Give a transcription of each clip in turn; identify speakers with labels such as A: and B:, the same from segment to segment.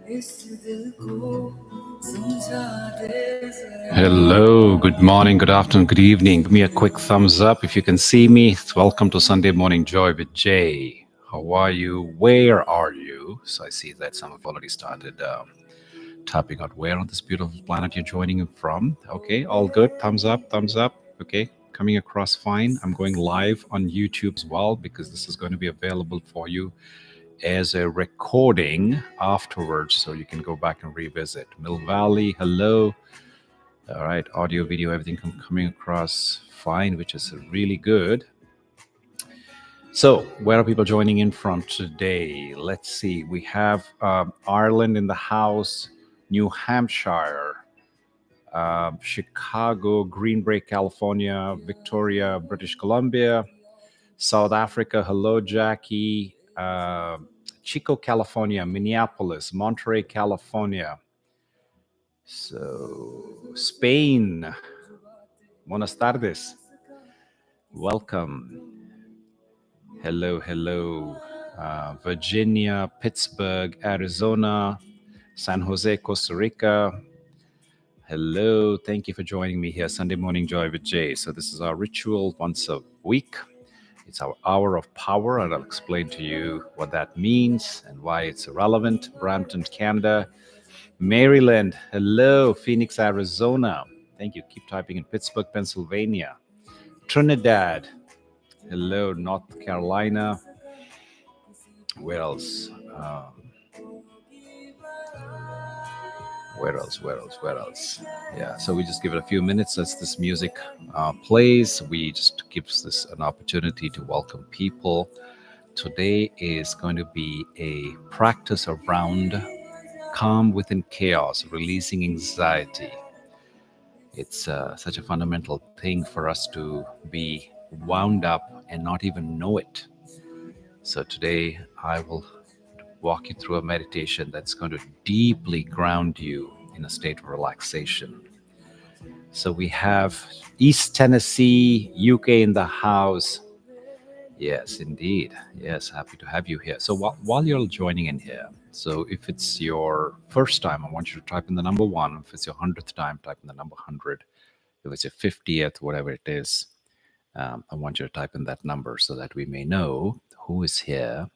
A: Hello, good morning, good afternoon, good evening. Give me a quick thumbs up if you can see me. Welcome to Sunday Morning Joy with Jay. How are you? Where are you? So I see that some have already started tapping out where on this beautiful planet you're joining in from. Okay, all good. Thumbs up, thumbs up. Okay, coming across fine. I'm going live on YouTube as well because this is going to be available for you as a recording afterwards so you can go back and revisit. Mill Valley, hello. All right, audio, video, everything coming across fine, which is really good. So where are people joining in from today? Let's see. We have Ireland in the house, New Hampshire, Chicago, Green Bay, California, Victoria, British Columbia, South Africa. Hello, Jackie. Chico, California, Minneapolis, Monterey, California. So Spain. Buenas tardes. Welcome. Hello, hello. Virginia, Pittsburgh, Arizona, San Jose, Costa Rica. Hello. Thank you for joining me here. Sunday Morning Joy with Jay. So this is our ritual once a week. It's our hour of power, and I'll explain to you what that means and why it's relevant. Brampton, Canada. Maryland. Hello. Phoenix, Arizona. Thank you. Keep typing in Pittsburgh, Pennsylvania. Trinidad. Hello, North Carolina. Where else? Where else? Yeah, so we just give it a few minutes as this music plays. We just gives this an opportunity to welcome people. Today is going to be a practice around calm within chaos, releasing anxiety. It's such a fundamental thing for us to be wound up and not even know it. So today I will walk you through a meditation that's going to deeply ground you in a state of relaxation. So we have East Tennessee, UK in the house. Yes, indeed. Yes, happy to have you here. So while you're joining in here, so if it's your first time, I want you to type in the number 1. If it's your 100th time, type in the number 100. If it's your 50th, whatever it is, I want you to type in that number so that we may know who is here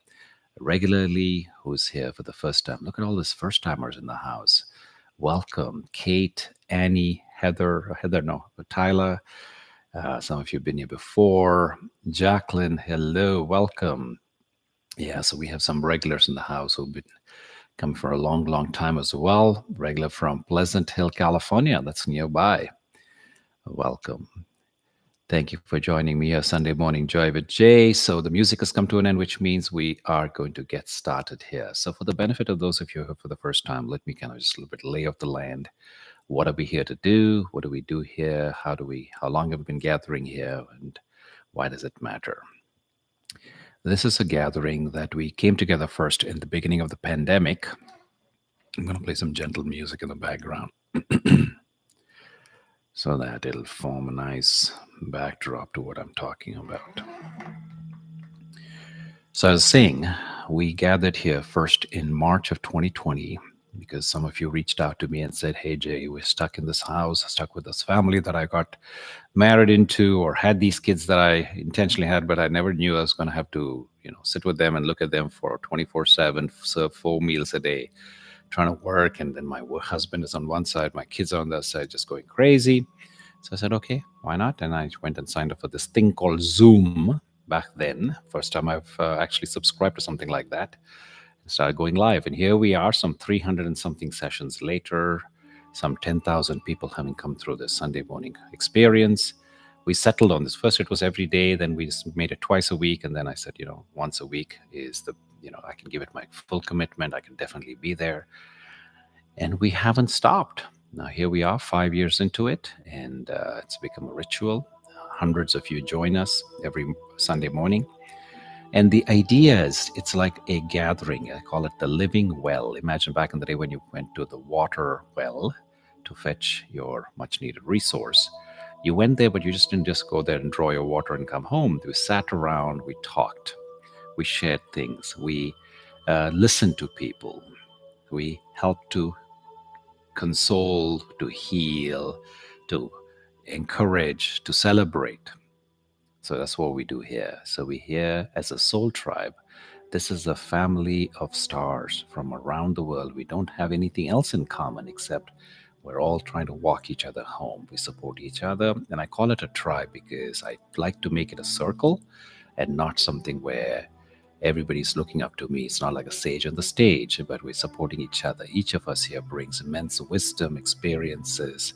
A: regularly, who's here for the first time. Look at all these first timers in the house. Welcome, Kate, Annie, Tyler. Some of you have been here before. Jacqueline, hello, welcome. Yeah, so we have some regulars in the house who've been coming for a long, long time as well. Regular from Pleasant Hill, California. That's nearby. Welcome. Thank you for joining me here, Sunday Morning Joy with Jay. So the music has come to an end, which means we are going to get started here. So for the benefit of those of you who are for the first time, let me kind of just a little bit lay off the land. What are we here to do? What do we do here? How long have we been gathering here? And why does it matter? This is a gathering that we came together first in the beginning of the pandemic. I'm going to play some gentle music in the background so that it'll form a nice backdrop to what I'm talking about. So I was saying, we gathered here first in March of 2020 because some of you reached out to me and said, hey, Jay, we're stuck in this house, stuck with this family that I got married into or had these kids that I intentionally had, but I never knew I was going to have to, sit with them and look at them for 24/7, serve 4 meals a day, trying to work. And then my husband is on one side, my kids are on the other side, just going crazy. So I said, okay, why not? And I went and signed up for this thing called Zoom back then. First time I've actually subscribed to something like that. And started going live. And here we are, some 300 and something sessions later, some 10,000 people having come through this Sunday morning experience. We settled on this. First it was every day, then we just made it twice a week. And then I said, once a week is I can give it my full commitment. I can definitely be there. And we haven't stopped. Now, here we are 5 years into it, and it's become a ritual. Hundreds of you join us every Sunday morning. And the idea is, it's like a gathering. I call it the living well. Imagine back in the day when you went to the water well to fetch your much-needed resource. You went there, but you just didn't just go there and draw your water and come home. We sat around, we talked, we shared things, we listened to people. We help to console, to heal, to encourage, to celebrate. So that's what we do here. So we're here as a soul tribe. This is a family of stars from around the world. We don't have anything else in common except we're all trying to walk each other home. We support each other. And I call it a tribe because I like to make it a circle and not something where everybody's looking up to me. It's not like a sage on the stage, but we're supporting each other. Each of us here brings immense wisdom, experiences,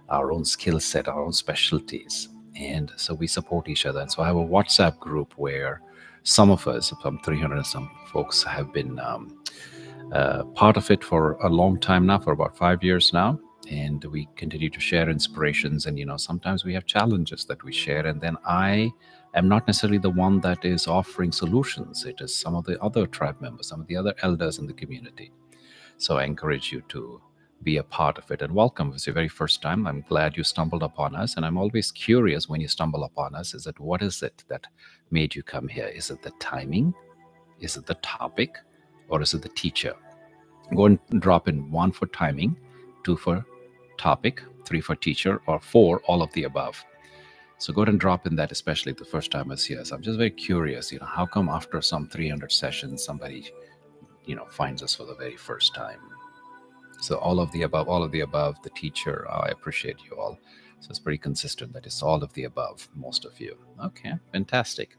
A: our own skill set, our own specialties. And so we support each other. And so I have a WhatsApp group where some of us, some 300 and some folks, have been part of it for a long time now, for about 5 years now. And we continue to share inspirations. And, sometimes we have challenges that we share. And then I am not necessarily the one that is offering solutions. It is some of the other tribe members, some of the other elders in the community. So I encourage you to be a part of it, and welcome. If it's your very first time, I'm glad you stumbled upon us. And I'm always curious when you stumble upon us, is it what is it that made you come here? Is it the timing? Is it the topic? Or is it the teacher? Go and drop in 1 for timing, 2 for topic, 3 for teacher, or 4, all of the above. So go ahead and drop in that, especially the first timers here. So I'm just very curious, how come after some 300 sessions, somebody, finds us for the very first time? So all of the above, the teacher, I appreciate you all. So it's pretty consistent that it's all of the above, most of you. Okay, fantastic.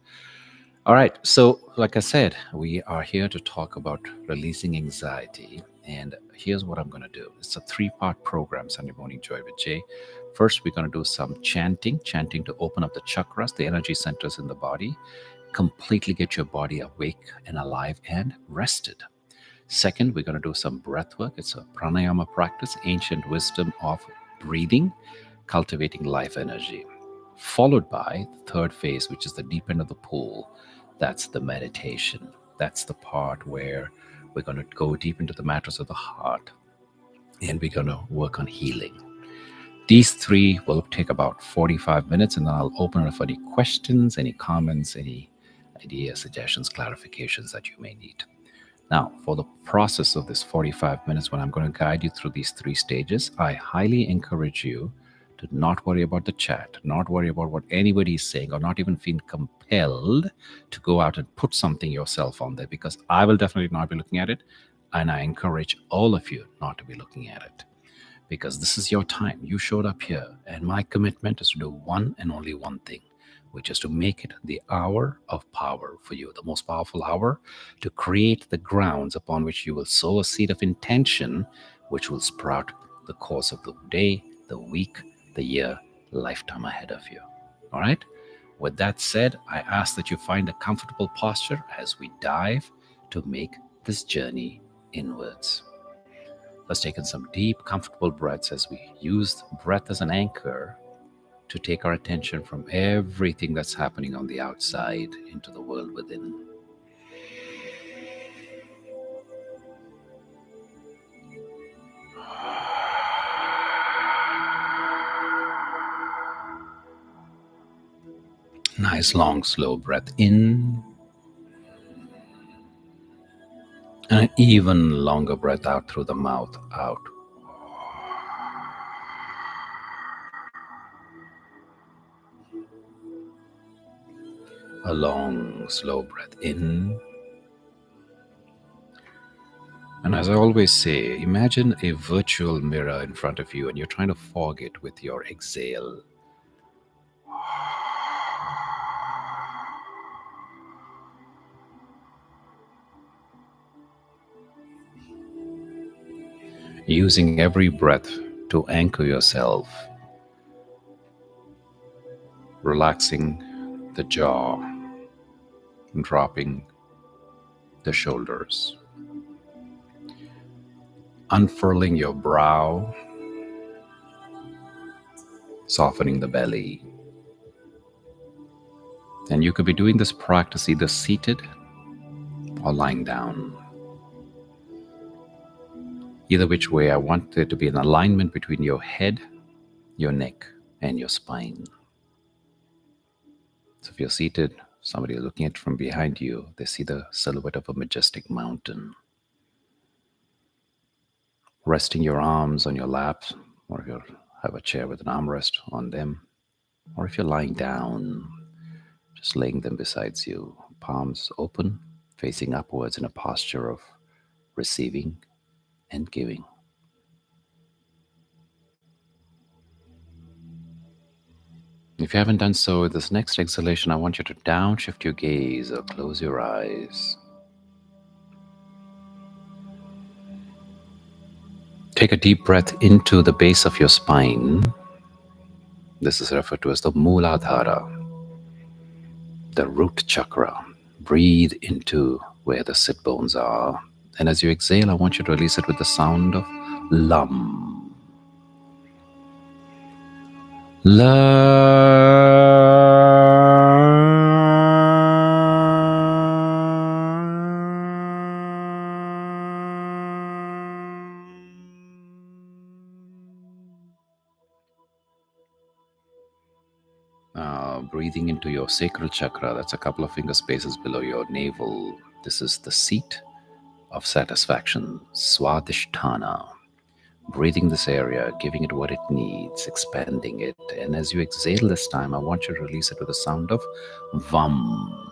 A: All right, so like I said, we are here to talk about releasing anxiety. And here's what I'm going to do. It's a 3-part program, Sunday Morning Joy with Jay. First, we're going to do some chanting to open up the chakras, the energy centers in the body, completely get your body awake and alive and rested. Second, we're going to do some breath work. It's a pranayama practice, ancient wisdom of breathing, cultivating life energy. Followed by the third phase, which is the deep end of the pool. That's the meditation. That's the part where we're going to go deep into the matters of the heart, and we're going to work on healing. These 3 will take about 45 minutes, and then I'll open it up for any questions, any comments, any ideas, suggestions, clarifications that you may need. Now, for the process of this 45 minutes, when I'm going to guide you through these 3 stages, I highly encourage you to not worry about the chat, not worry about what anybody is saying, or not even feel compelled to go out and put something yourself on there, because I will definitely not be looking at it. And I encourage all of you not to be looking at it, because this is your time. You showed up here, and my commitment is to do one and only one thing, which is to make it the hour of power for you, the most powerful hour, to create the grounds upon which you will sow a seed of intention, which will sprout the course of the day, the week, the year, lifetime ahead of you. All right? With that said, I ask that you find a comfortable posture as we dive to make this journey inwards. Let's take in some deep, comfortable breaths as we use breath as an anchor to take our attention from everything that's happening on the outside into the world within. Nice, long, slow breath in, and an even longer breath out through the mouth, out. A long, slow breath in. And as I always say, imagine a virtual mirror in front of you and you're trying to fog it with your exhale. Using every breath to anchor yourself, relaxing the jaw, dropping the shoulders, unfurling your brow, softening the belly. And you could be doing this practice either seated or lying down. Either which way, I want there to be an alignment between your head, your neck, and your spine. So if you're seated, somebody looking at it from behind you, they see the silhouette of a majestic mountain. resting your arms on your lap, or if you have a chair with an armrest on them, or if you're lying down, just laying them beside you, palms open, facing upwards in a posture of receiving and giving. If you haven't done so, with this next exhalation, I want you to downshift your gaze or close your eyes. Take a deep breath into the base of your spine. This is referred to as the Mooladhara, the root chakra. Breathe into where the sit bones are. And as you exhale, I want you to release it with the sound of Lam. Breathing into your sacral chakra, that's a couple of finger spaces below your navel. This is the seat of satisfaction, Swadhisthana. Breathing this area, giving it what it needs, expanding it. And as you exhale this time, I want you to release it with the sound of Vam.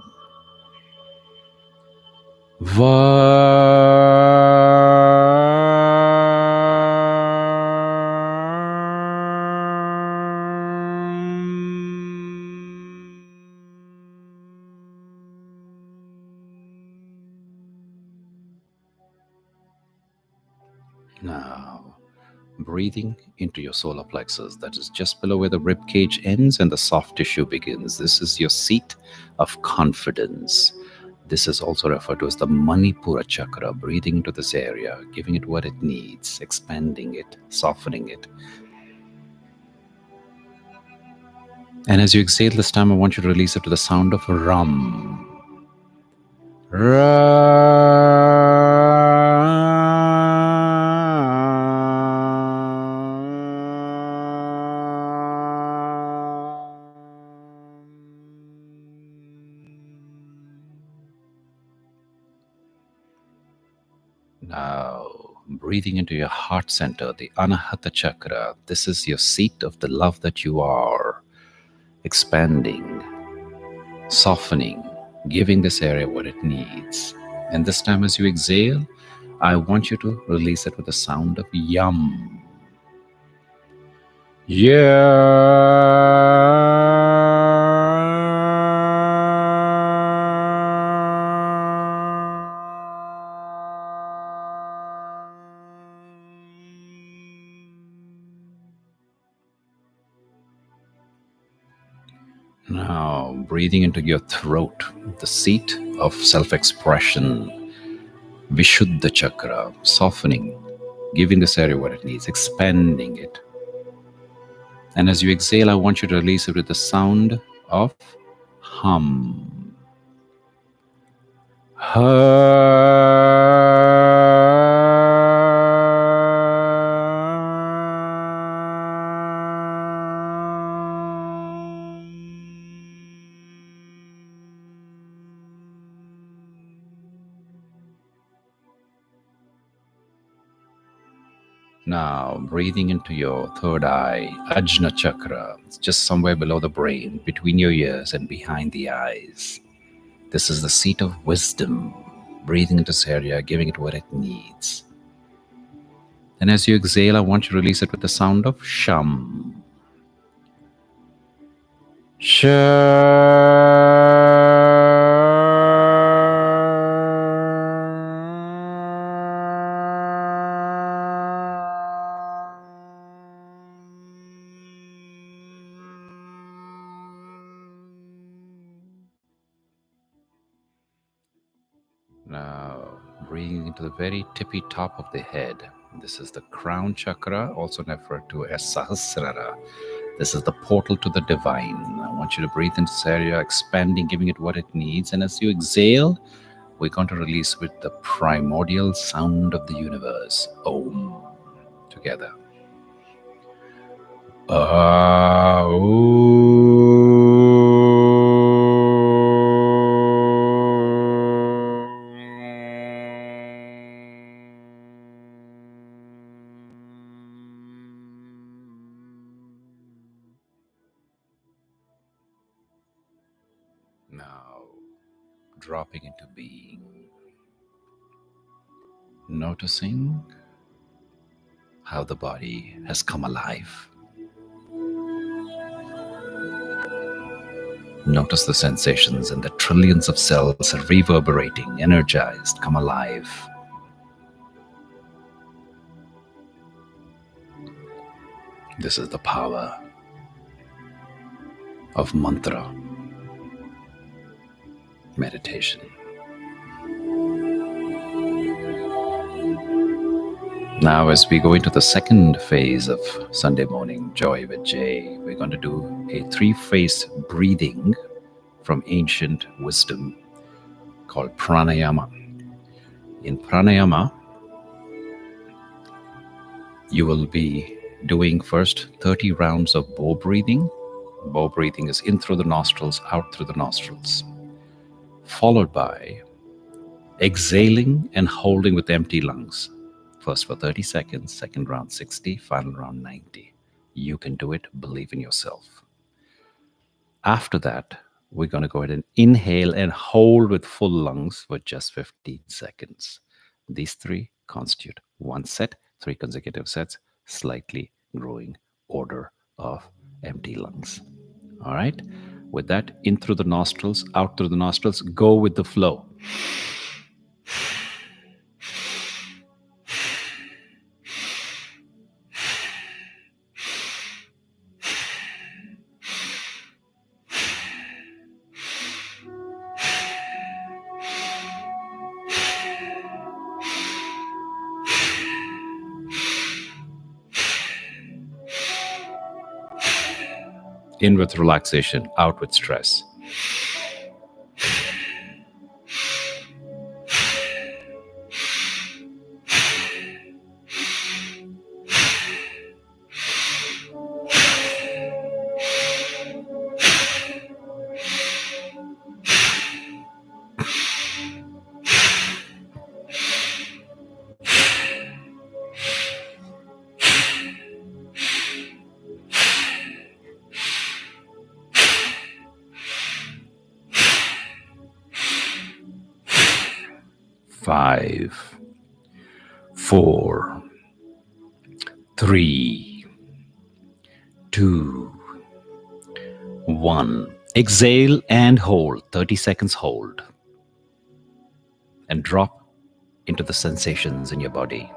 A: Now, breathing into your solar plexus, that is just below where the rib cage ends and the soft tissue begins. This is your seat of confidence. This is also referred to as the Manipura chakra. Breathing into this area, giving it what it needs, expanding it, softening it. And as you exhale this time, I want you to release it to the sound of Ram. Now, breathing into your heart center, the Anahata chakra. This is your seat of the love that you are. Expanding, softening, giving this area what it needs. And this time as you exhale, I want you to release it with the sound of Yum. Yeah. Now, breathing into your throat, the seat of self-expression, Vishuddha chakra, softening, giving this area what it needs, expanding it. And as you exhale, I want you to release it with the sound of Hum. Now, breathing into your third eye, Ajna chakra. It's just somewhere below the brain, between your ears and behind the eyes. This is the seat of wisdom. Breathing into this area, giving it what it needs. And as you exhale, I want you to release it with the sound of Sham. Now, breathing into the very tippy top of the head. This is the crown chakra, also referred to as Sahasrara. This is the portal to the divine. I want you to breathe into this area, expanding, giving it what it needs. And as you exhale, we're going to release with the primordial sound of the universe. Om. Together. dropping into being, noticing how the body has come alive. Notice the sensations and the trillions of cells are reverberating, energized, come alive. This is the power of mantra meditation. Now, as we go into the second phase of Sunday Morning Joy with Jay, we're going to do a three-phase breathing from ancient wisdom called pranayama. In pranayama, you will be doing first 30 rounds of bow breathing. Bow breathing is in through the nostrils, out through the nostrils, followed by exhaling and holding with empty lungs. First for 30 seconds, second round 60, final round 90. You can do it, believe in yourself. After that, we're going to go ahead and inhale and hold with full lungs for just 15 seconds. These three constitute one set, 3 consecutive sets, slightly growing order of empty lungs. All right? With that, in through the nostrils, out through the nostrils, go with the flow. In with relaxation, out with stress. Five, 4, 3, 2, 1. Exhale and hold. 30 seconds hold. And drop into the sensations in your body.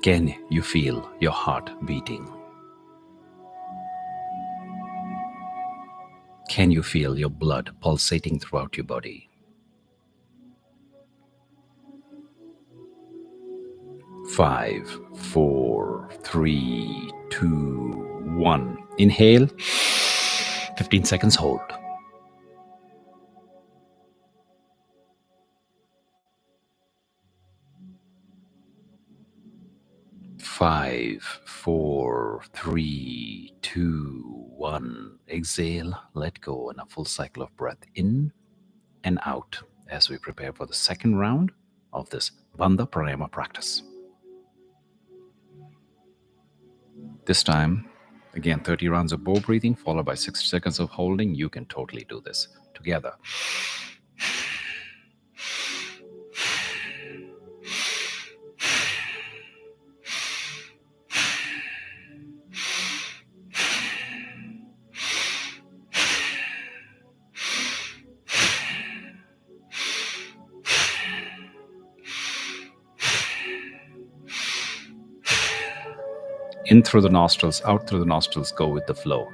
A: Can you feel your heart beating? Can you feel your blood pulsating throughout your body? 5, 4, 3, 2, 1. Inhale. 15 seconds hold. 5, 4, 3, 2, 1. Exhale, let go, and a full cycle of breath in and out as we prepare for the second round of this Bandha Pranayama practice. This time, again, 30 rounds of bow breathing followed by 60 seconds of holding. You can totally do this together. In through the nostrils, out through the nostrils, go with the flow.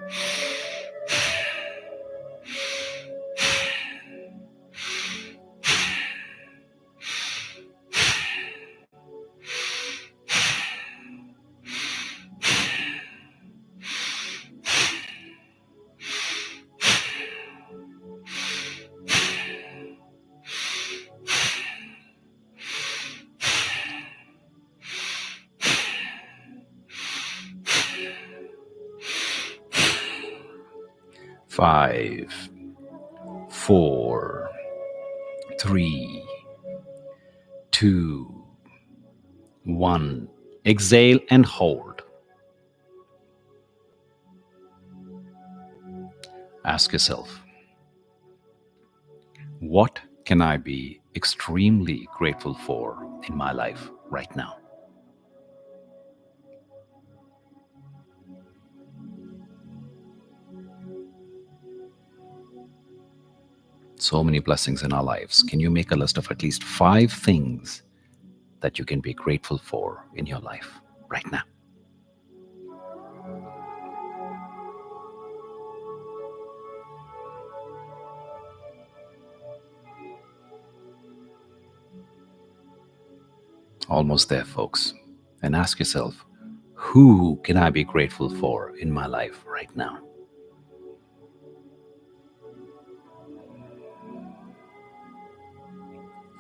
A: Five, 4, 3, 2, 1. Exhale and hold. Ask yourself, what can I be extremely grateful for in my life right now? So many blessings in our lives. Can you make a list of at least 5 things that you can be grateful for in your life right now? Almost there, folks. And ask yourself, who can I be grateful for in my life right now?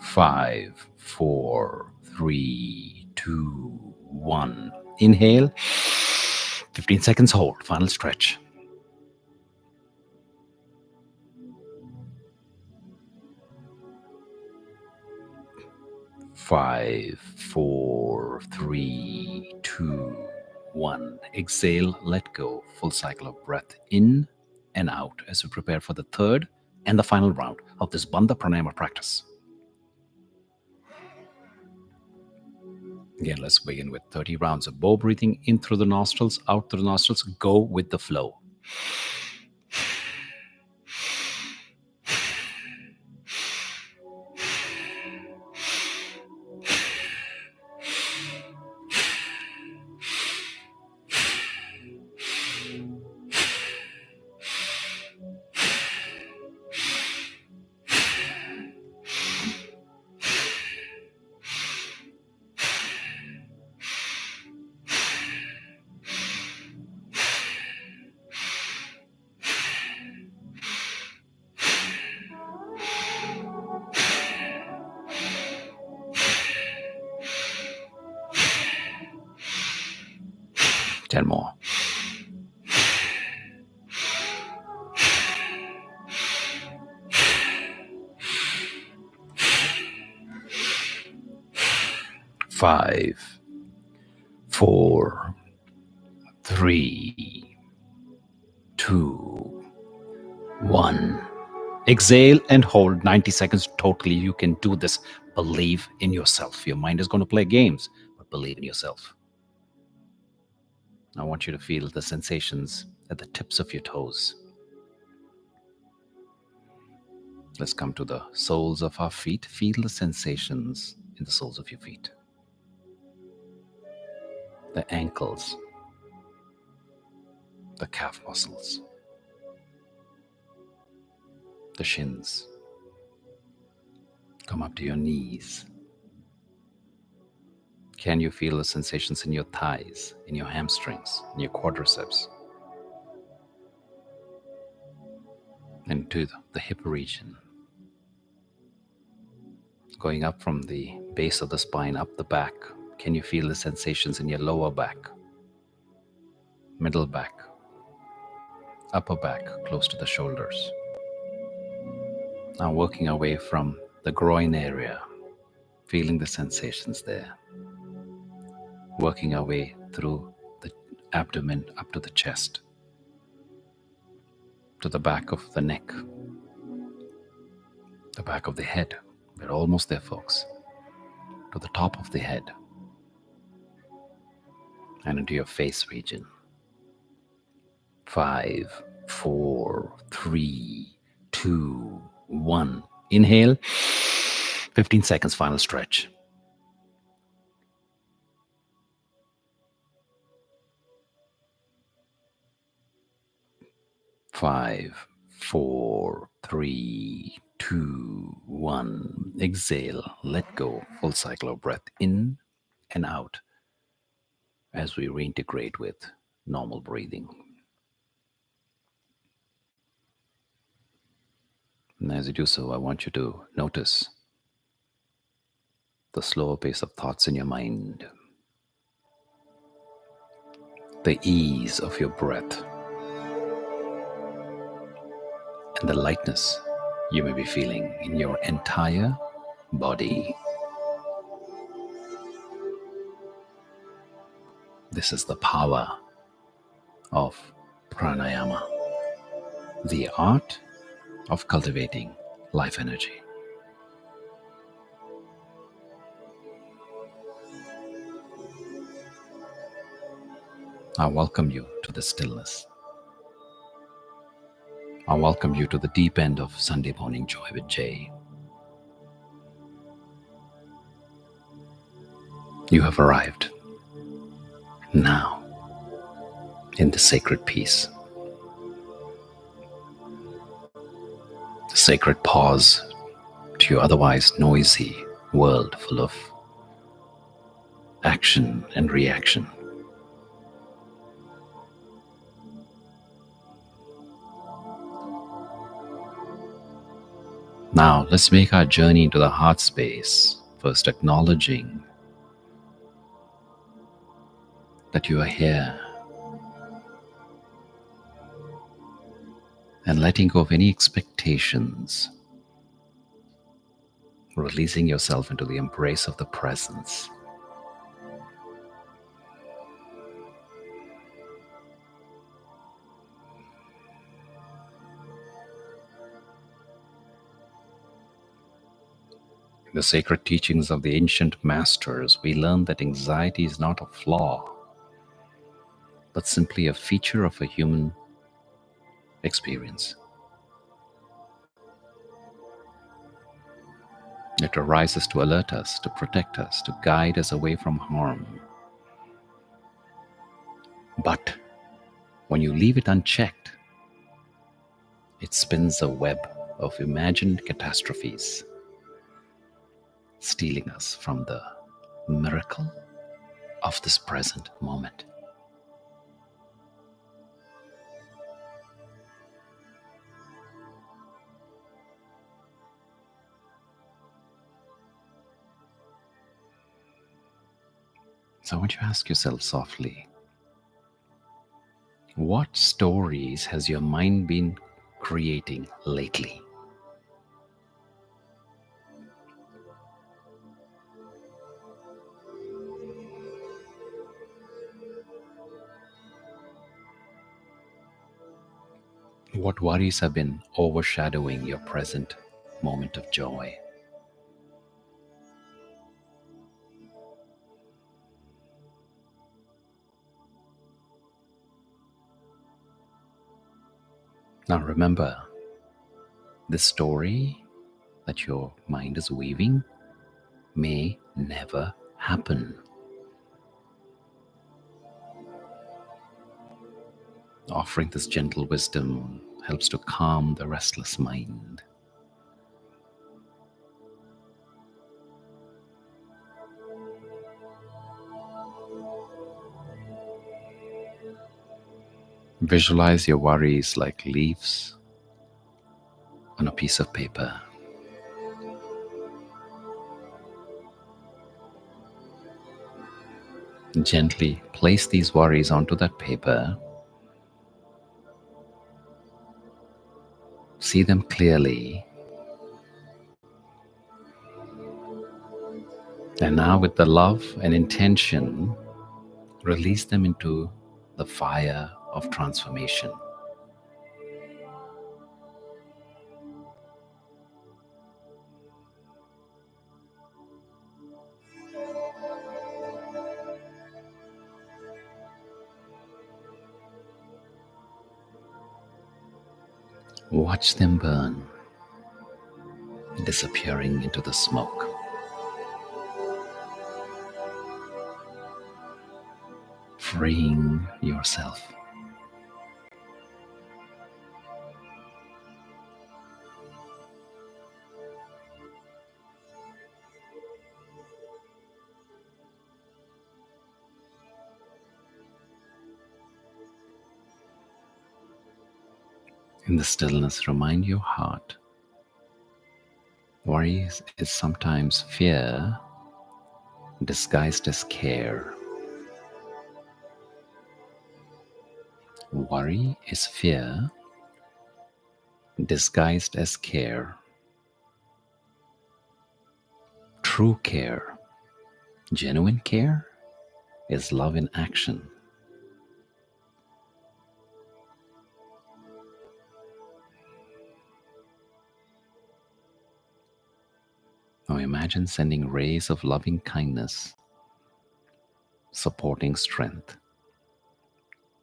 A: Five, four, three, two, one. Inhale. 15 seconds hold. Final stretch. 5, 4, 3, 2, 1. Exhale, let go. Full cycle of breath in and out as we prepare for the third and the final round of this Bandha Pranayama practice. Again, let's begin with 30 rounds of bow breathing in through the nostrils, out through the nostrils. Go with the flow. 10 more. 5, 4, 3, 2, 1. Exhale and hold 90 seconds totally. You can do this. Believe in yourself. Your mind is going to play games, but believe in yourself. I want you to feel the sensations at the tips of your toes. Let's come to the soles of our feet. Feel the sensations in the soles of your feet. The ankles, the calf muscles, the shins. Come up to your knees. Can you feel the sensations in your thighs, in your hamstrings, in your quadriceps, and to the hip region? Going up from the base of the spine, up the back. Can you feel the sensations in your lower back, middle back, upper back, close to the shoulders? Now working our way from the groin area, feeling the sensations there. Working our way through the abdomen up to the chest, to the back of the neck, the back of the head. We're almost there, folks. To the top of the head and into your face region. 5, 4, 3, 2, 1. Inhale. 15 seconds, final stretch. 5, 4, 3, 2, 1. Exhale, let go. Full cycle of breath in and out as we reintegrate with normal breathing. And as you do so, I want you to notice the slower pace of thoughts in your mind, the ease of your breath, and the lightness you may be feeling in your entire body. This is the power of pranayama. the art of cultivating life energy. I welcome you to the stillness. I welcome you to the deep end of Sunday Morning Joy with Jay. You have arrived now in the sacred peace, the sacred pause to your otherwise noisy world full of action and reaction. Now, let's make our journey into the heart space, first acknowledging that you are here and letting go of any expectations, releasing yourself into the embrace of the presence. In the sacred teachings of the ancient masters, we learn that anxiety is not a flaw, but simply a feature of a human experience. It arises to alert us, to protect us, to guide us away from harm. But when you leave it unchecked, it spins a web of imagined catastrophes, stealing us from the miracle of this present moment. So I want you to ask yourself softly, what stories has your mind been creating lately? What worries have been overshadowing your present moment of joy? Now remember, this story that your mind is weaving may never happen. Offering this gentle wisdom helps to calm the restless mind. Visualize your worries like leaves on a piece of paper. Gently place these worries onto that paper. See them clearly. And now, with the love and intention, release them into the fire of transformation. Watch them burn, disappearing into the smoke. Freeing yourself. In the stillness, remind your heart. Worry is sometimes fear disguised as care. Worry is fear disguised as care. True care, genuine care, is love in action. Now imagine sending rays of loving kindness, supporting strength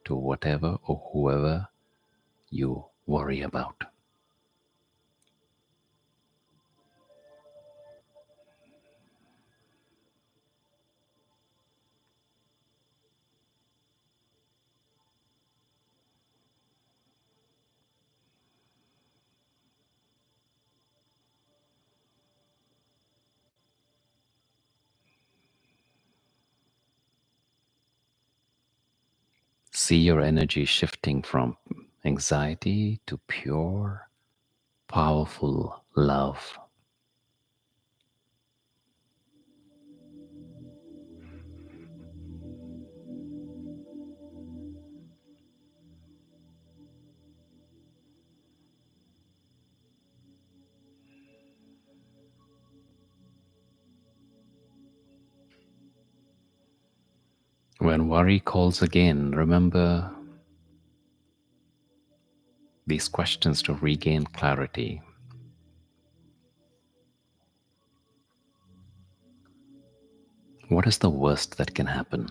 A: to whatever or whoever you worry about. See your energy shifting from anxiety to pure, powerful love. When worry calls again, remember these questions to regain clarity. What is the worst that can happen?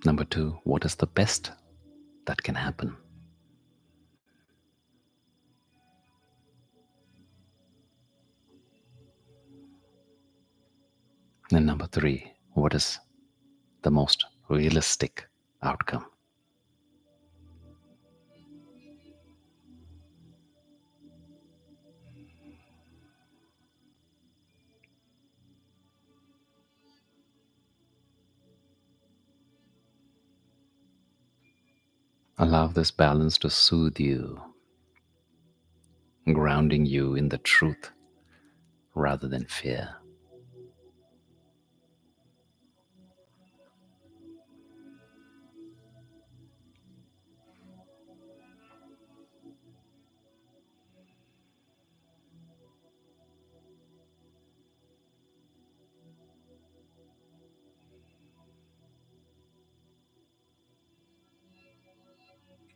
A: Number two, what is the best that can happen? And number three, what is the most realistic outcome? Allow this balance to soothe you, grounding you in the truth rather than fear.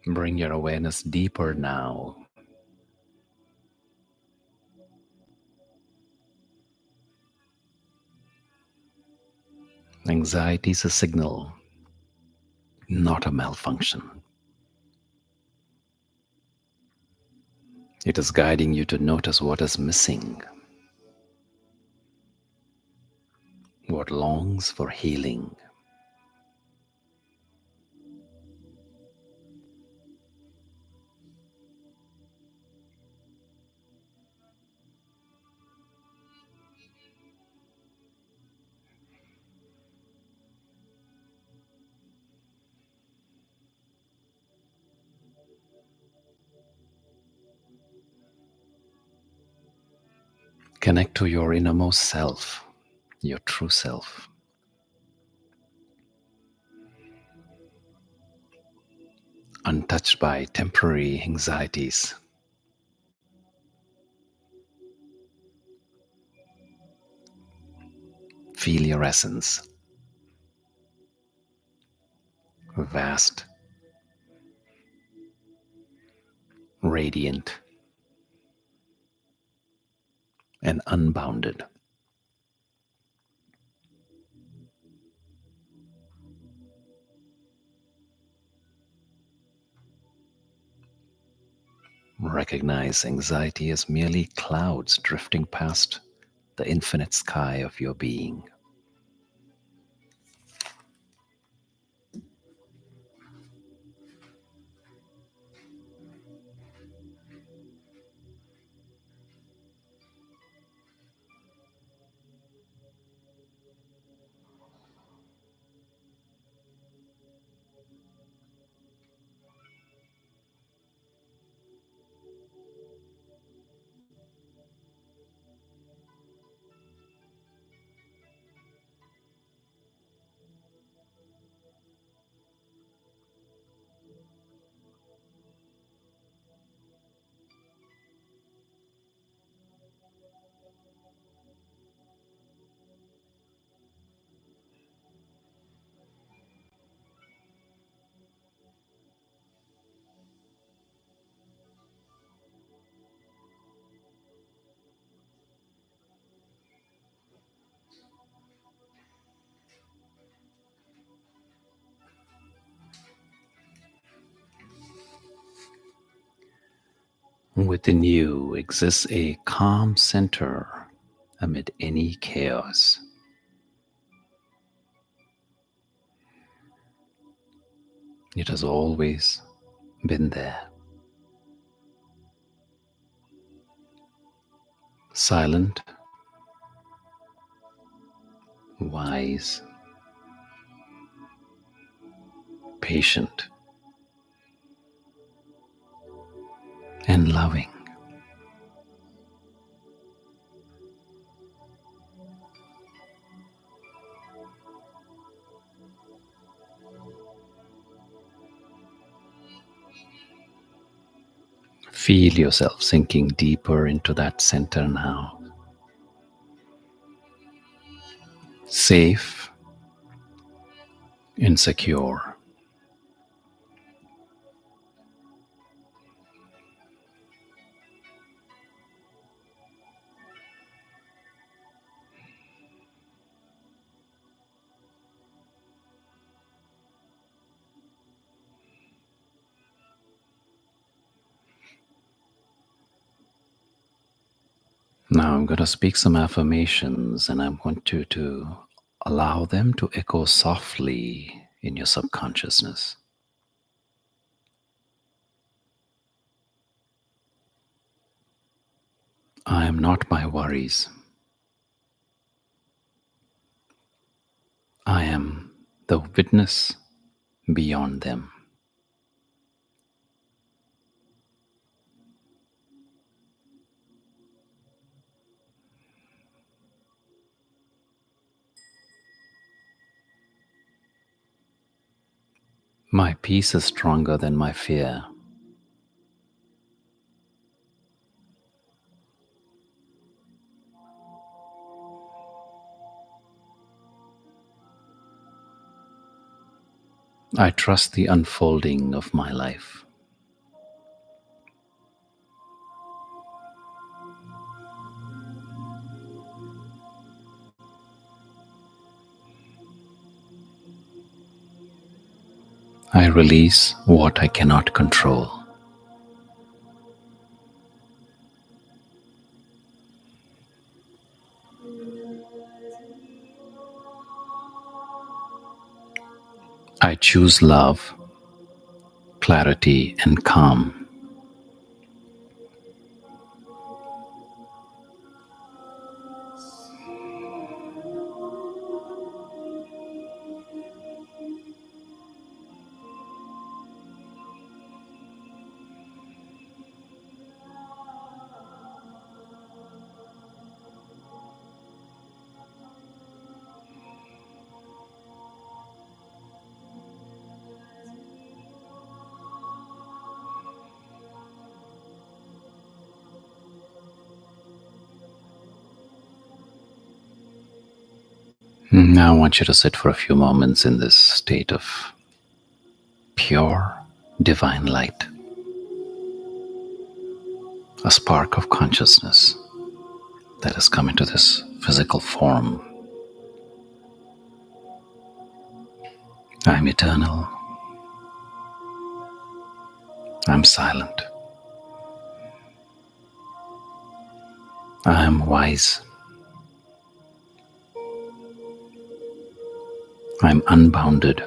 A: Bring your awareness deeper now. Anxiety is a signal, not a malfunction. It is guiding you to notice what is missing, what longs for healing. Connect to your innermost self, your true self, untouched by temporary anxieties. Feel your essence, vast, radiant, and unbounded. Recognize anxiety as merely clouds drifting past the infinite sky of your being. Within you exists a calm center amid any chaos. It has always been there. Silent, wise, patient, and loving. Feel yourself sinking deeper into that center now. Safe, insecure. Now I'm going to speak some affirmations and I want you to allow them to echo softly in your subconsciousness. I am not my worries. I am the witness beyond them. My peace is stronger than my fear. I trust the unfolding of my life. I release what I cannot control. I choose love, clarity, and calm. Now I want you to sit for a few moments in this state of pure divine light, a spark of consciousness that has come into this physical form. I'm eternal. I'm silent. I am wise. I'm unbounded.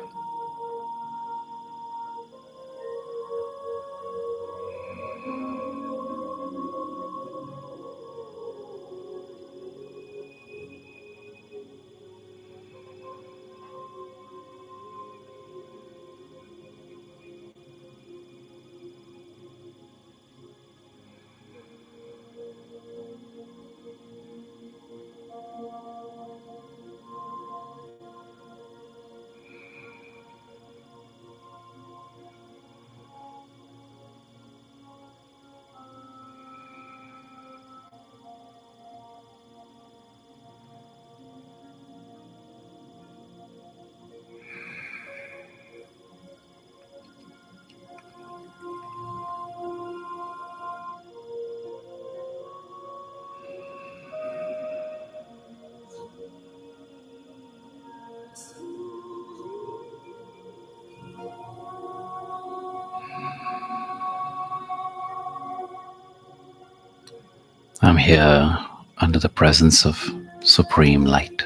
A: I'm here under the presence of supreme light,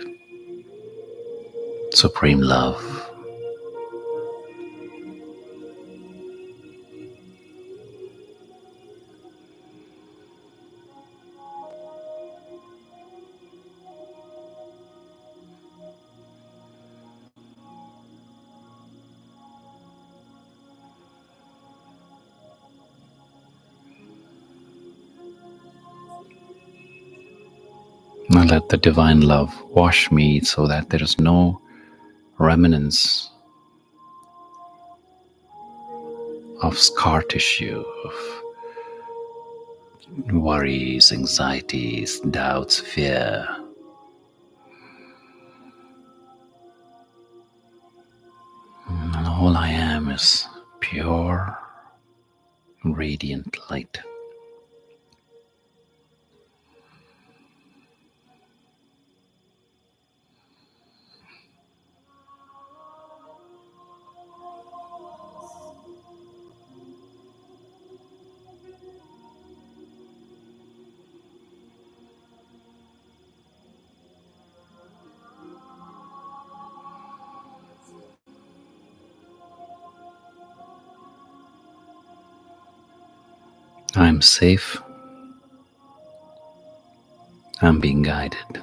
A: supreme love. Now let the divine love wash me so that there is no remnants of scar tissue, of worries, anxieties, doubts, fear. And all I am is pure, radiant light. I'm safe. I'm being guided.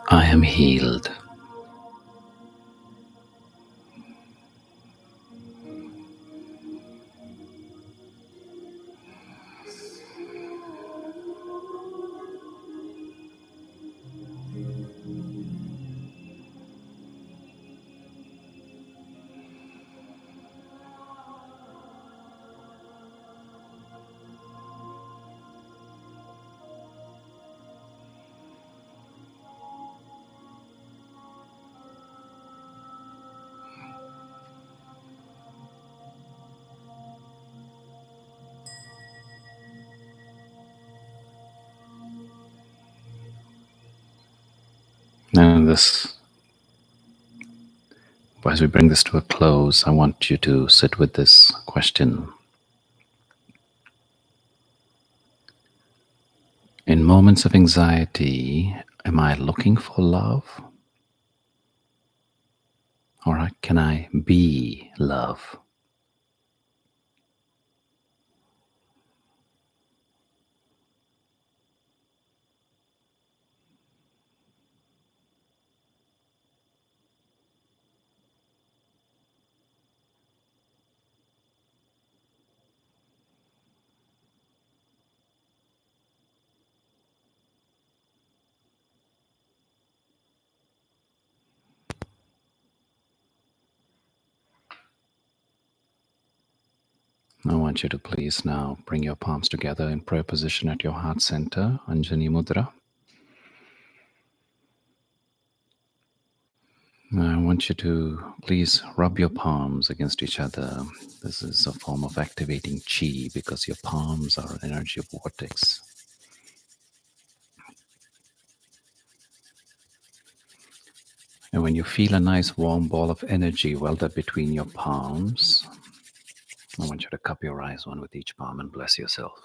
A: I am healed. And as we bring this to a close, I want you to sit with this question. In moments of anxiety, am I looking for love? Or can I be love? I want you to please now bring your palms together in prayer position at your heart center, Anjani Mudra. I want you to please rub your palms against each other. This is a form of activating chi because your palms are an energy vortex. And when you feel a nice warm ball of energy welted between your palms, I want you to cup your eyes one with each palm and bless yourself.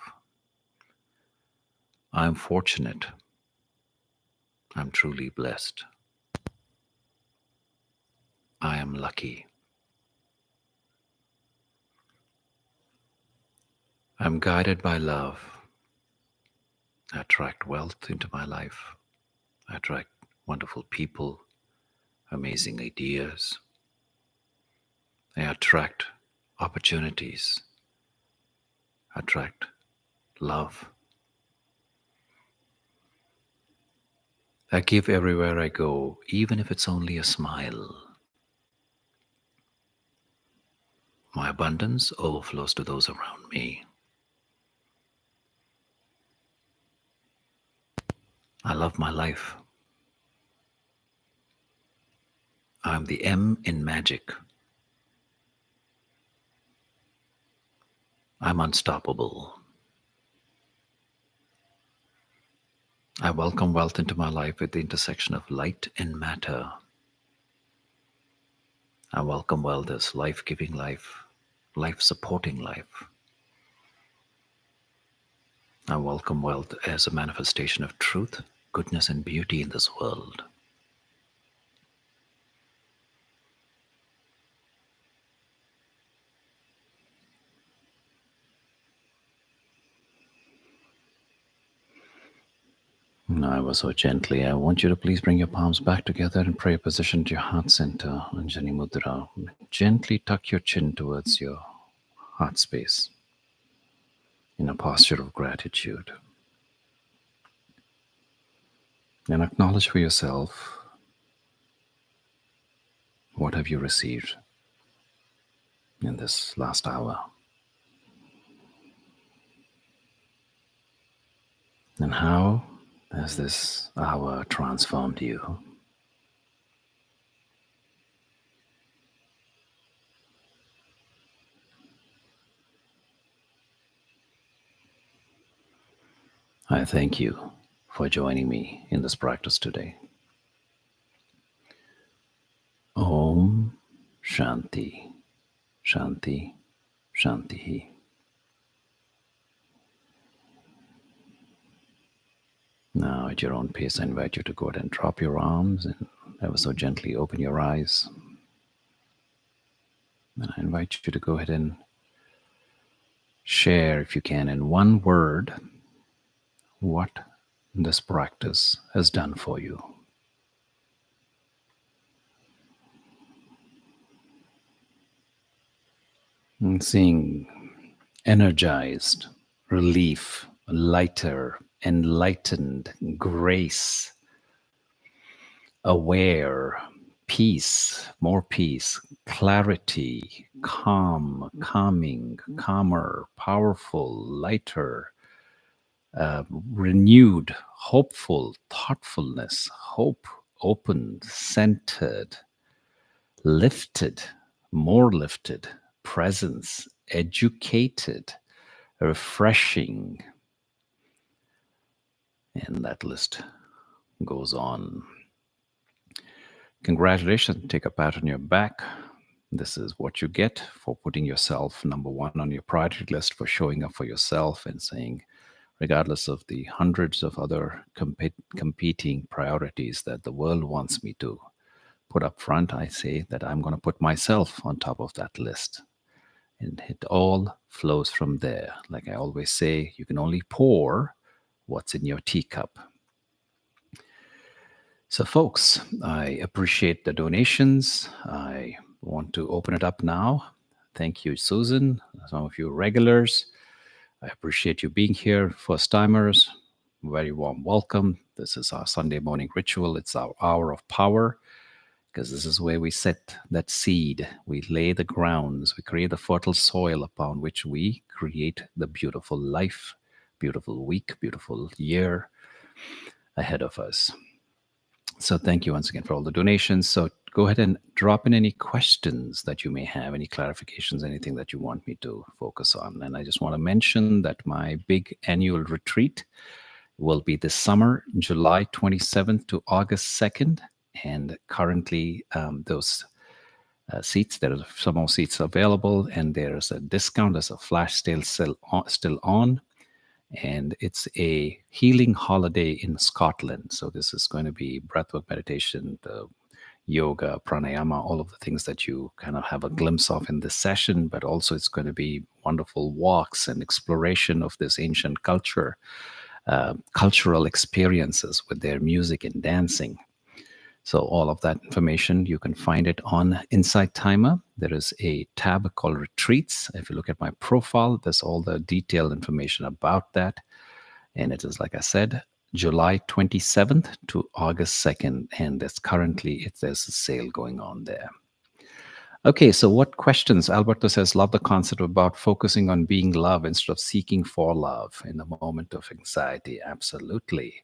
A: I'm fortunate. I'm truly blessed. I am lucky. I'm guided by love. I attract wealth into my life. I attract wonderful people, amazing ideas. I attract opportunities. I attract love. I give everywhere I go, even if it's only a smile. My abundance overflows to those around me. I love my life. I'm the M in magic. I'm unstoppable. I welcome wealth into my life at the intersection of light and matter. I welcome wealth as life-giving life, life-supporting life. I welcome wealth as a manifestation of truth, goodness, and beauty in this world. Now, ever so gently, I want you to please bring your palms back together and prayer position to your heart center, Anjani Mudra. Gently tuck your chin towards your heart space in a posture of gratitude. And acknowledge for yourself what have you received in this last hour. And how has this hour transformed you? I thank you for joining me in this practice today. Om Shanti, Shanti, Shanti. Now, at your own pace, I invite you to go ahead and drop your arms and ever so gently open your eyes. And I invite you to go ahead and share, if you can, in one word, what this practice has done for you. And seeing energized, relief, lighter, enlightened, grace, aware, peace, more peace, clarity, calm, calming, calmer, powerful, lighter, renewed, hopeful, thoughtfulness, hope, opened, centered, lifted, more lifted, presence, educated, refreshing. And that list goes on. Congratulations. Take a pat on your back. This is what you get for putting yourself number one on your priority list, for showing up for yourself and saying, regardless of the hundreds of other competing priorities that the world wants me to put up front, I say that I'm going to put myself on top of that list. And it all flows from there. Like I always say, you can only pour what's in your teacup. So, folks, I appreciate the donations. I want to open it up now. Thank you, Susan, some of you regulars. I appreciate you being here. First timers, very warm welcome. This is our Sunday morning ritual. It's our hour of power, because this is where we set that seed. We lay the grounds. We create the fertile soil upon which we create the beautiful life, beautiful week, beautiful year ahead of us. So thank you once again for all the donations. So go ahead and drop in any questions that you may have, any clarifications, anything that you want me to focus on. And I just want to mention that my big annual retreat will be this summer, July 27th to August 2nd. And currently, those seats, there are some more seats available, and there's a discount. There's a flash sale still on. And it's a healing holiday in Scotland. So this is going to be breathwork meditation, the yoga, pranayama, all of the things that you kind of have a glimpse of in this session, but also it's going to be wonderful walks and exploration of this ancient culture, cultural experiences with their music and dancing. So all of that information, you can find it on Insight Timer. There is a tab called Retreats. If you look at my profile, there's all the detailed information about that. And it is, like I said, July 27th to August 2nd. And there's a sale going on there. Okay, so what questions? Alberto says, love the concept about focusing on being love instead of seeking for love in the moment of anxiety. Absolutely.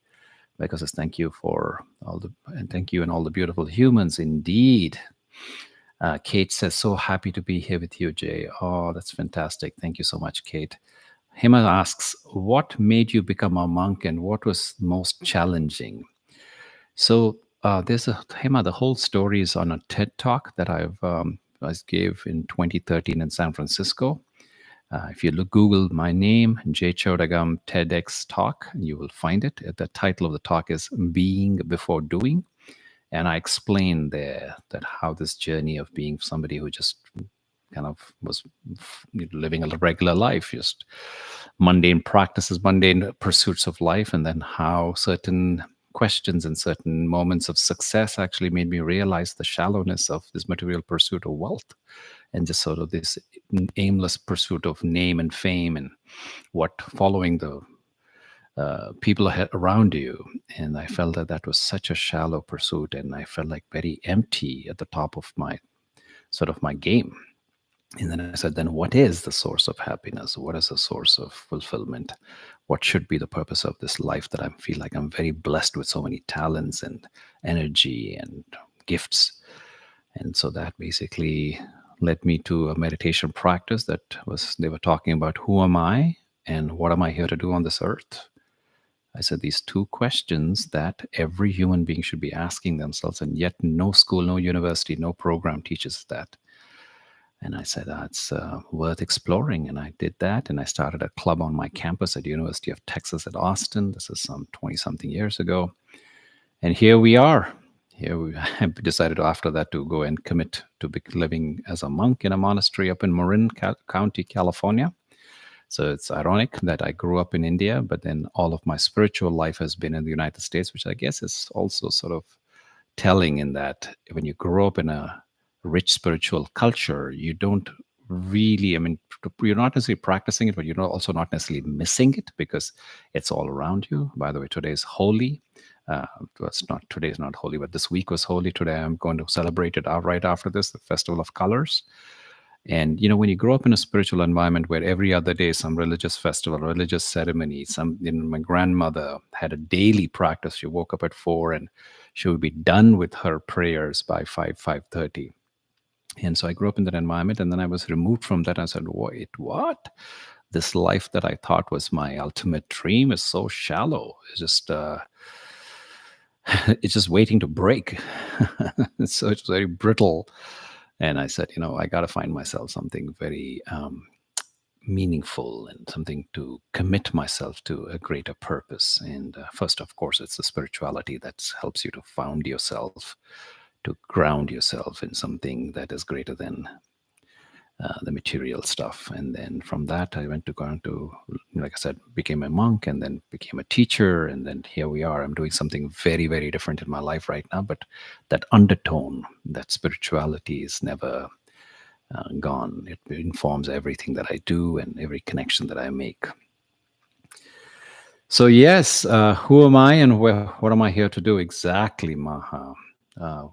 A: Because says, thank you and all the beautiful humans. Indeed. Kate says, so happy to be here with you, Jay. Oh, that's fantastic. Thank you so much, Kate. Hema asks, what made you become a monk and what was most challenging? So Hema, the whole story is on a TED Talk that I gave in 2013 in San Francisco. If you Google my name, Jay Chodagam TEDx talk, you will find it. The title of the talk is Being Before Doing. And I explain there that how this journey of being somebody who just kind of was living a regular life, just mundane practices, mundane pursuits of life, and then how certain questions and certain moments of success actually made me realize the shallowness of this material pursuit of wealth and just sort of this aimless pursuit of name and fame and what following the people around you. And I felt that that was such a shallow pursuit, and I felt like very empty at the top of my sort of my game. And then I said, then what is the source of happiness? What is the source of fulfillment? What should be the purpose of this life that I feel like I'm very blessed with so many talents and energy and gifts? And so that basically led me to a meditation practice that was, they were talking about who am I and what am I here to do on this earth? I said these two questions that every human being should be asking themselves, and yet no school, no university, no program teaches that. And I said, that's worth exploring. And I did that. And I started a club on my campus at the University of Texas at Austin. This is some 20-something years ago. And here we are. Here we I decided after that to go and commit to living as a monk in a monastery up in Marin County, California. So it's ironic that I grew up in India, but then all of my spiritual life has been in the United States, which I guess is also sort of telling in that when you grow up in a rich spiritual culture, you don't really, I mean, you're not necessarily practicing it, but you're also not necessarily missing it because it's all around you. By the way, today is holy. Today is not holy, but this week was holy. Today I'm going to celebrate it out right after this, the Festival of Colors. And when you grow up in a spiritual environment where every other day some religious festival, religious ceremony, my grandmother had a daily practice. She woke up at 4 and she would be done with her prayers by 5:30. And so I grew up in that environment, and then I was removed from that. I said, wait, what? This life that I thought was my ultimate dream is so shallow. It's just it's just waiting to break. So it's very brittle. And I said, I got to find myself something very meaningful and something to commit myself to a greater purpose. And first, of course, it's the spirituality that helps you to found yourself, to ground yourself in something that is greater than the material stuff. And then from that, I went to go to, like I said, became a monk and then became a teacher. And then here we are. I'm doing something very, very different in my life right now. But that undertone, that spirituality is never gone. It informs everything that I do and every connection that I make. So yes, who am I and what am I here to do? Exactly, Maha.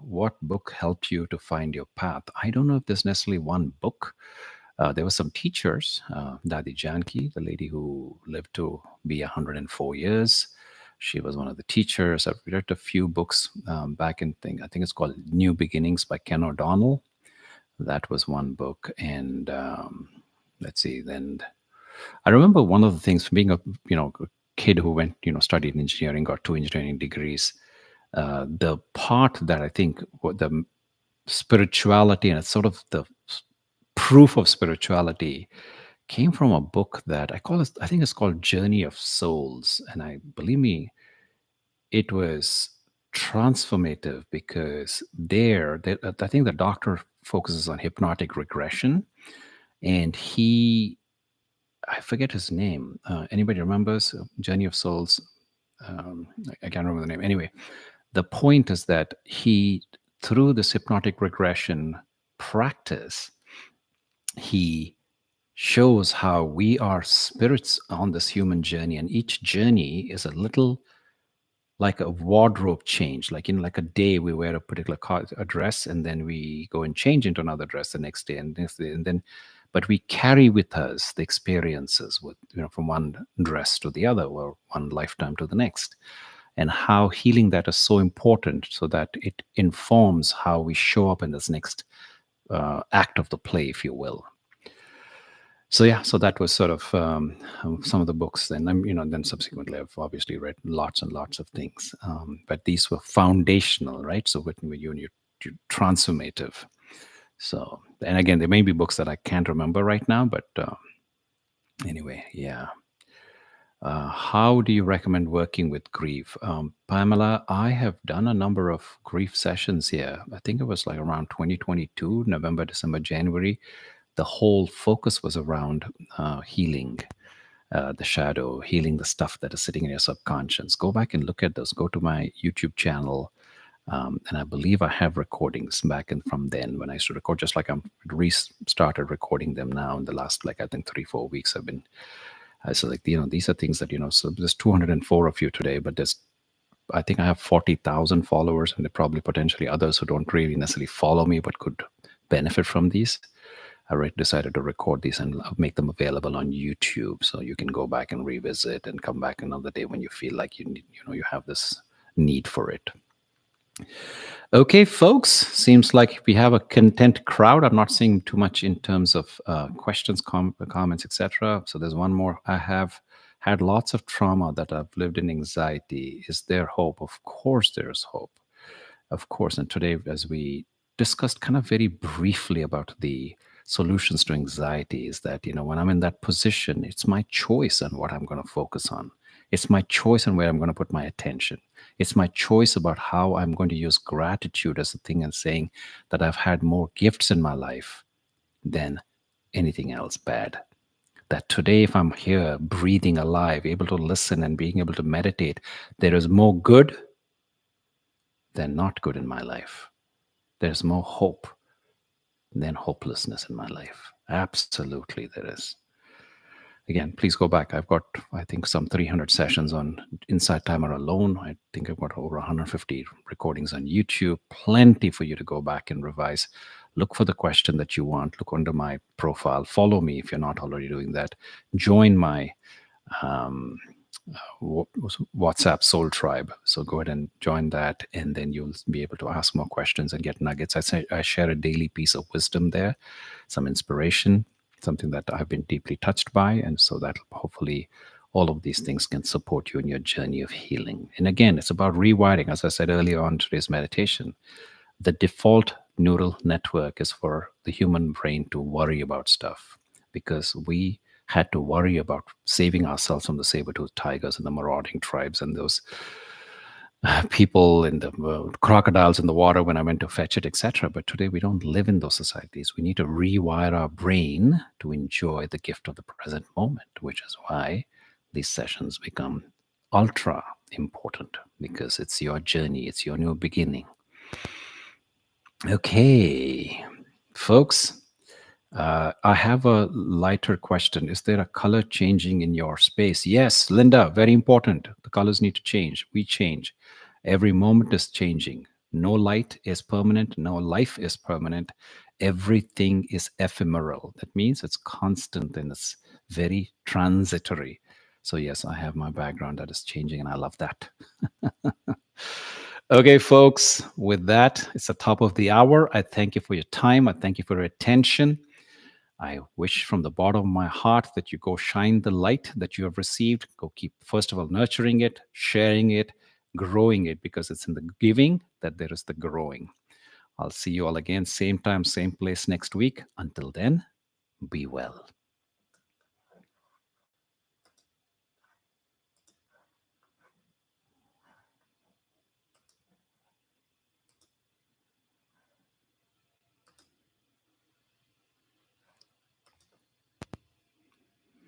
A: What book helped you to find your path? I don't know if there's necessarily one book. There were some teachers, Dadi Janki, the lady who lived to be 104 years. She was one of the teachers. I've read a few books back in, I think it's called New Beginnings by Ken O'Donnell. That was one book. And let's see, then I remember one of the things, being a kid who went, studied engineering, got 2 engineering degrees. The part that I think the spirituality and it's sort of the proof of spirituality came from a book that I think it's called Journey of Souls. And believe me, it was transformative because I think the doctor focuses on hypnotic regression, and I forget his name. Anybody remembers Journey of Souls? I can't remember the name. Anyway, the point is that through this hypnotic regression practice, he shows how we are spirits on this human journey, and each journey is a little like a wardrobe change. Like like a day we wear a particular dress, and then we go and change into another dress the next day and next day, and then. But we carry with us the experiences from one dress to the other, or one lifetime to the next, and how healing that is so important, so that it informs how we show up in this next act of the play, if you will. So yeah, so that was sort of some of the books. And then subsequently, I've obviously read lots and lots of things, but these were foundational, right? So when you're transformative. So, and again, there may be books that I can't remember right now, but Anyway, yeah. How do you recommend working with grief? Pamela, I have done a number of grief sessions here. I think it was like around 2022, November, December, January. The whole focus was around healing the shadow, healing the stuff that is sitting in your subconscious. Go back and look at those. Go to my YouTube channel. And I believe I have recordings back and from then when I used to record, just like I'm restarted recording them now in the last, like, I think 3-4 weeks I've been. So, like, these are things that, so there's 204 of you today, but I think I have 40,000 followers, and there are probably potentially others who don't really necessarily follow me but could benefit from these. I decided to record these and make them available on YouTube, so you can go back and revisit and come back another day when you feel like you have this need for it. Okay, folks, seems like we have a content crowd. I'm not seeing too much in terms of questions, comments, etc. So there's one more. I have had lots of trauma that I've lived in anxiety. Is there hope? Of course, there's hope. Of course. And today, as we discussed kind of very briefly about the solutions to anxiety, is that, when I'm in that position, it's my choice on what I'm going to focus on. It's my choice on where I'm going to put my attention. It's my choice about how I'm going to use gratitude as a thing and saying that I've had more gifts in my life than anything else bad. That today, if I'm here, breathing alive, able to listen and being able to meditate, there is more good than not good in my life. There's more hope than hopelessness in my life. Absolutely, there is. Again, please go back. I've got, I think, some 300 sessions on Insight Timer alone. I think I've got over 150 recordings on YouTube. Plenty for you to go back and revise. Look for the question that you want. Look under my profile. Follow me if you're not already doing that. Join my WhatsApp Soul Tribe. So go ahead and join that, and then you'll be able to ask more questions and get nuggets. I share a daily piece of wisdom there, some inspiration, something that I've been deeply touched by, and so that hopefully all of these things can support you in your journey of healing. And again, it's about rewiring. As I said earlier on today's meditation, the default neural network is for the human brain to worry about stuff, because we had to worry about saving ourselves from the saber-toothed tigers and the marauding tribes and those people and the crocodiles in the water when I went to fetch it, etc. But today we don't live in those societies. We need to rewire our brain to enjoy the gift of the present moment, which is why these sessions become ultra important, because it's your journey, it's your new beginning. Okay, folks. I have a lighter question. Is there a color changing in your space? Yes, Linda, very important. The colors need to change. We change. Every moment is changing. No light is permanent. No life is permanent. Everything is ephemeral. That means it's constant and it's very transitory. So yes, I have my background that is changing, and I love that. Okay, folks, with that, it's the top of the hour. I thank you for your time. I thank you for your attention. I wish from the bottom of my heart that you go shine the light that you have received. Go keep, first of all, nurturing it, sharing it, growing it, because it's in the giving that there is the growing. I'll see you all again, same time, same place next week. Until then, be well.